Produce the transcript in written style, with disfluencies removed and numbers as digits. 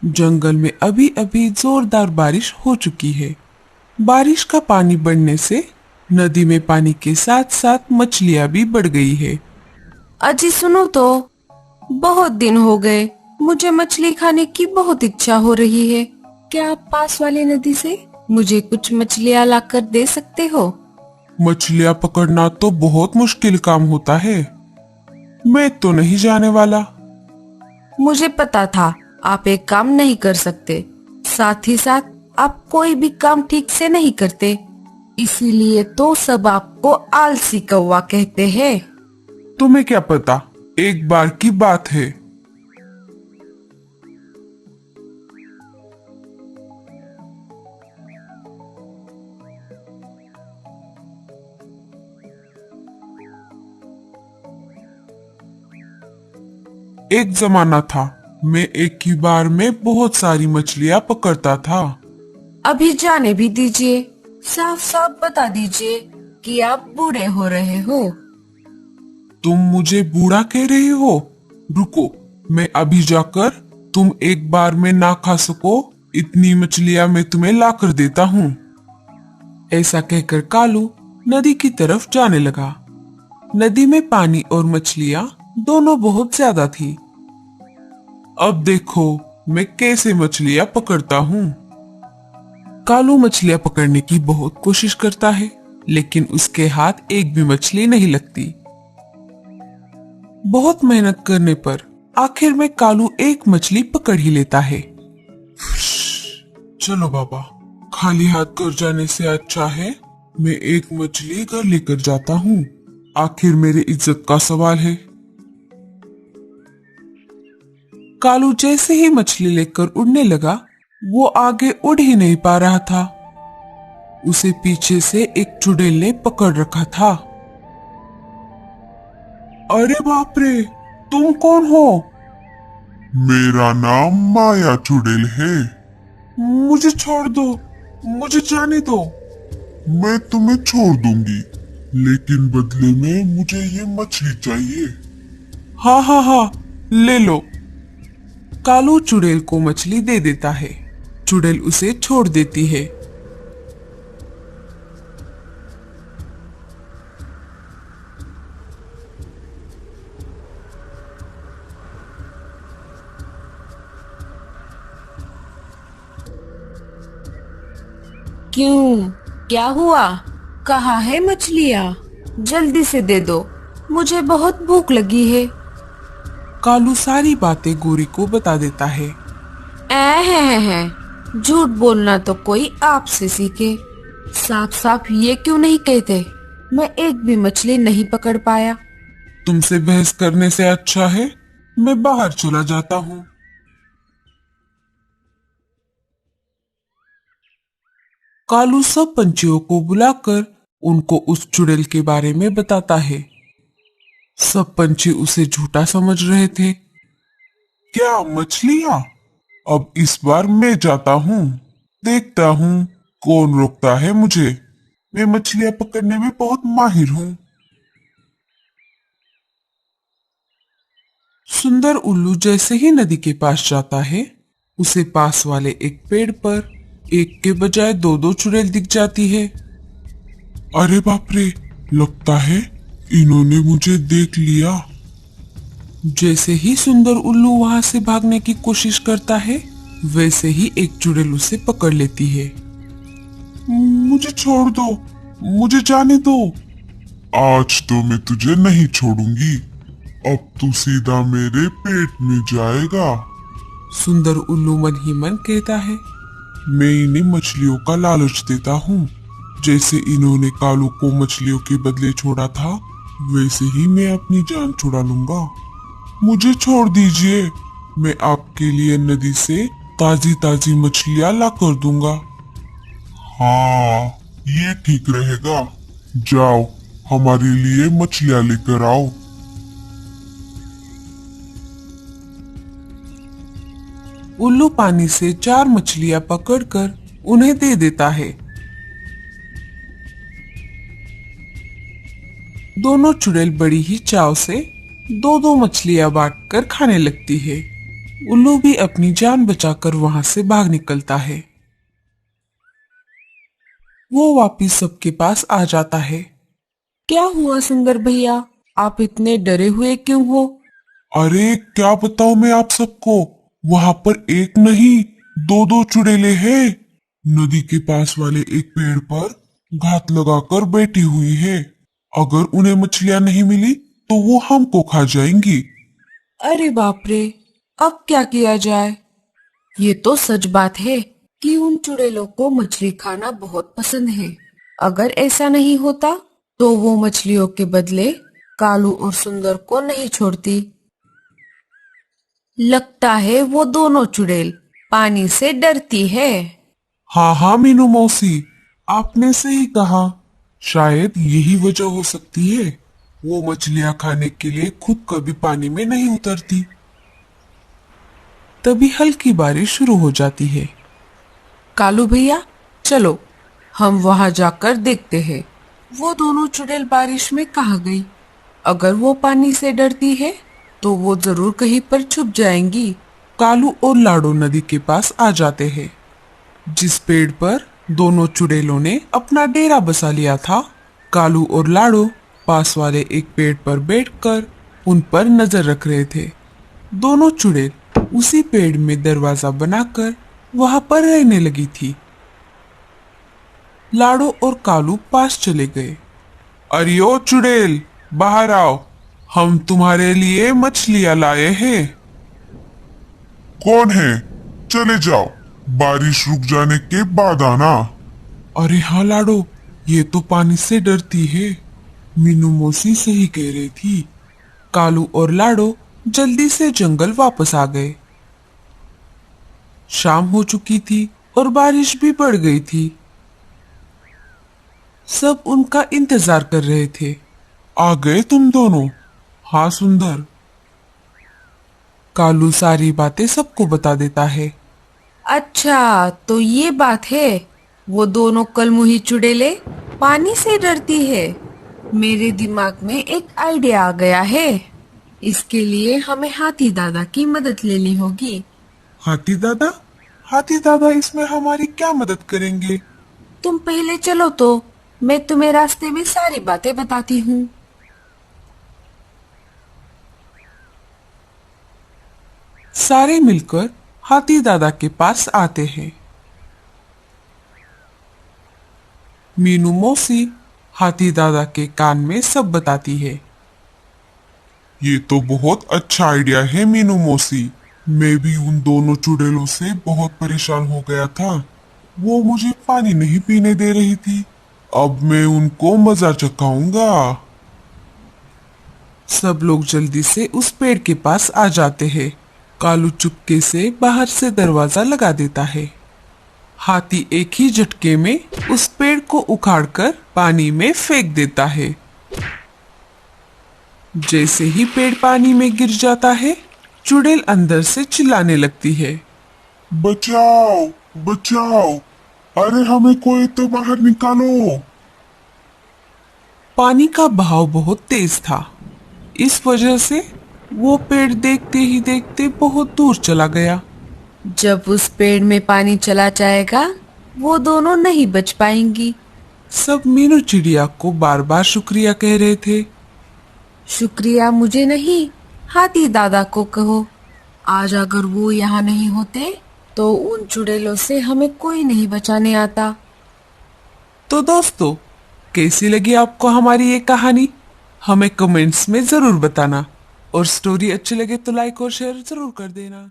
जंगल में अभी अभी जोरदार बारिश हो चुकी है। बारिश का पानी बढ़ने से नदी में पानी के साथ साथ मछलियां भी बढ़ गई है। अजी सुनो तो, बहुत दिन हो गए, मुझे मछली खाने की बहुत इच्छा हो रही है। क्या आप पास वाली नदी से मुझे कुछ मछलियाँ लाकर दे सकते हो? मछलियां पकड़ना तो बहुत मुश्किल काम होता है। मैं तो नहीं जाने वाला। मुझे पता था आप एक काम नहीं कर सकते, साथ ही साथ आप कोई भी काम ठीक से नहीं करते, इसीलिए तो सब आपको आलसी कौवा कहते हैं। तुम्हें क्या पता, एक बार की बात है। एक जमाना था, मैं एक ही बार में बहुत सारी मछलियां पकड़ता था। अभी जाने भी दीजिए, साफ साफ बता दीजिए कि आप बूढ़े हो रहे हो। तुम मुझे बूढ़ा कह रहे हो? रुको, मैं अभी जाकर तुम एक बार में ना खा सको इतनी मछलियां मैं तुम्हें ला कर देता हूँ। ऐसा कहकर कालू नदी की तरफ जाने लगा। नदी में पानी और मछलियां दोनों बहुत ज्यादा थी। अब देखो मैं कैसे मछलियां पकड़ता हूँ। कालू मछलियां पकड़ने की बहुत कोशिश करता है, लेकिन उसके हाथ एक भी मछली नहीं लगती। बहुत मेहनत करने पर आखिर में कालू एक मछली पकड़ ही लेता है। चलो बाबा, खाली हाथ घर जाने से अच्छा है मैं एक मछली घर लेकर जाता हूँ। आखिर मेरी इज्जत का सवाल है। कालू जैसे ही मछली लेकर उड़ने लगा, वो आगे उड़ ही नहीं पा रहा था। उसे पीछे से एक चुड़ैल ने पकड़ रखा था। अरे बाप रे, तुम कौन हो? मेरा नाम माया चुड़ैल है। मुझे छोड़ दो, मुझे जाने दो। मैं तुम्हें छोड़ दूंगी, लेकिन बदले में मुझे ये मछली चाहिए। हाँ हाँ हाँ, ले लो। कालू चुड़ैल को मछली दे देता है। चुड़ैल उसे छोड़ देती है। क्यों, क्या हुआ? कहाँ है मछलियाँ? जल्दी से दे दो, मुझे बहुत भूख लगी है। कालू सारी बातें गोरी को बता देता है। झूठ बोलना तो कोई आपसे सीखे। साफ साफ ये क्यों नहीं कहते मैं एक भी मछली नहीं पकड़ पाया? तुमसे बहस करने से अच्छा है मैं बाहर चला जाता हूँ। कालू सब पंछियों को बुलाकर उनको उस चुड़ैल के बारे में बताता है। सब पंछी उसे झूठा समझ रहे थे। क्या मछलियाँ? अब इस बार मैं जाता हूँ, देखता हूँ कौन रोकता है मुझे। मैं मछलियाँ पकड़ने में बहुत माहिर हूँ। सुंदर उल्लू जैसे ही नदी के पास जाता है, उसे पास वाले एक पेड़ पर एक के बजाय दो दो चुड़ैल दिख जाती है। अरे बाप रे, लगता है इन्होंने मुझे देख लिया। जैसे ही सुंदर उल्लू वहां से भागने की कोशिश करता है, वैसे ही एक चुड़ैल उसे पकड़ लेती है। मुझे छोड़ दो, मुझे जाने दो। आज तो मैं तुझे नहीं छोड़ूंगी, अब तू सीधा मेरे पेट में जाएगा। सुंदर उल्लू मन ही मन कहता है। मैं इन्हें मछलियों का लालच देता हूँ। जैसे इन्होंने कालू को मछलियों के बदले छोड़ा था, वैसे ही मैं अपनी जान छुड़ा लूंगा। मुझे छोड़ दीजिए, मैं आपके लिए नदी से ताजी ताजी मछलियाँ ला कर दूंगा। हाँ, ये ठीक रहेगा। जाओ, हमारे लिए मछलियाँ लेकर आओ। उल्लू पानी से 4 मछलियां पकड़कर उन्हें दे देता है। दोनों चुड़ैल बड़ी ही चाव से दो दो मछलियां बांटकर खाने लगती है। उल्लू भी अपनी जान बचाकर वहां से भाग निकलता है। वो वापिस सबके पास आ जाता है। क्या हुआ सुंदर भैया, आप इतने डरे हुए क्यों हो? अरे क्या बताऊं मैं आप सबको, वहां पर एक नहीं दो दो चुड़ैले हैं। नदी के पास वाले एक पेड़ पर घात लगाकर बैठी हुई है। अगर उन्हें मछलियां नहीं मिली तो वो हमको खा जाएंगी। अरे बाप रे, अब क्या किया जाए? ये तो सच बात है कि उन चुड़ैलों को मछली खाना बहुत पसंद है। अगर ऐसा नहीं होता तो वो मछलियों के बदले कालू और सुंदर को नहीं छोड़ती। लगता है वो दोनों चुड़ैल पानी से डरती है। हाँ हाँ मीनू मौसी, आपने सही कहा। शायद यही वजह हो सकती है, वो मछलियां खाने के लिए खुद कभी पानी में नहीं उतरती। तभी हल्की बारिश शुरू हो जाती है। कालू भैया, चलो हम वहां जाकर देखते हैं वो दोनों चुड़ैल बारिश में कहाँ गई। अगर वो पानी से डरती है तो वो जरूर कहीं पर छुप जाएंगी। कालू और लाडो नदी के पास आ जाते हैं, जिस पेड़ पर दोनों चुड़ैलों ने अपना डेरा बसा लिया था। कालू और लाडो पास वाले एक पेड़ पर बैठकर उन पर नजर रख रहे थे। दोनों चुड़ैल उसी पेड़ में दरवाजा बनाकर वहां पर रहने लगी थी। लाडो और कालू पास चले गए। अरे ओ चुड़ैल, बाहर आओ, हम तुम्हारे लिए मछलियां लाए हैं। कौन है? चले जाओ, बारिश रुक जाने के बाद आना। अरे हाँ लाडो, ये तो पानी से डरती है। मीनू मौसी सही कह रही थी। कालू और लाडो जल्दी से जंगल वापस आ गए। शाम हो चुकी थी और बारिश भी बढ़ गई थी। सब उनका इंतजार कर रहे थे। आ गए तुम दोनों? हाँ सुंदर। कालू सारी बातें सबको बता देता है। अच्छा, तो ये बात है, वो दोनों कलमुही चुड़ैलें पानी से डरती है। मेरे दिमाग में एक आइडिया आ गया है। इसके लिए हमें हाथी दादा की मदद लेनी होगी। हाथी दादा? हाथी दादा इसमें हमारी क्या मदद करेंगे? तुम पहले चलो तो मैं तुम्हें रास्ते में सारी बातें बताती हूँ। सारे मिलकर हाथी दादा के पास आते हैं। मीनू मौसी हाथी दादा के कान में सब बताती है। ये तो बहुत अच्छा आइडिया है मीनू मौसी। मैं भी उन दोनों चुड़ैलों से बहुत परेशान हो गया था। वो मुझे पानी नहीं पीने दे रही थी। अब मैं उनको मजा चखाऊंगा। सब लोग जल्दी से उस पेड़ के पास आ जाते हैं। कालू चुपके से बाहर से दरवाजा लगा देता है। हाथी एक ही झटके में उस पेड़ को उखाड़कर पानी में फेंक देता है। जैसे ही पेड़ पानी में गिर जाता है, चुड़ैल अंदर से चिल्लाने लगती है। बचाओ बचाओ, अरे हमें कोई तो बाहर निकालो। पानी का बहाव बहुत तेज था, इस वजह से वो पेड़ देखते ही देखते बहुत दूर चला गया। जब उस पेड़ में पानी चला जाएगा वो दोनों नहीं बच पाएंगी। सब मीनू चिड़िया को बार बार शुक्रिया कह रहे थे। शुक्रिया मुझे नहीं, हाथी दादा को कहो। आज अगर वो यहाँ नहीं होते तो उन चुड़ैलों से हमें कोई नहीं बचाने आता। तो दोस्तों, कैसी लगी आपको हमारी ये कहानी? हमें कमेंट्स में जरूर बताना, और स्टोरी अच्छी लगे तो लाइक और शेयर जरूर कर देना।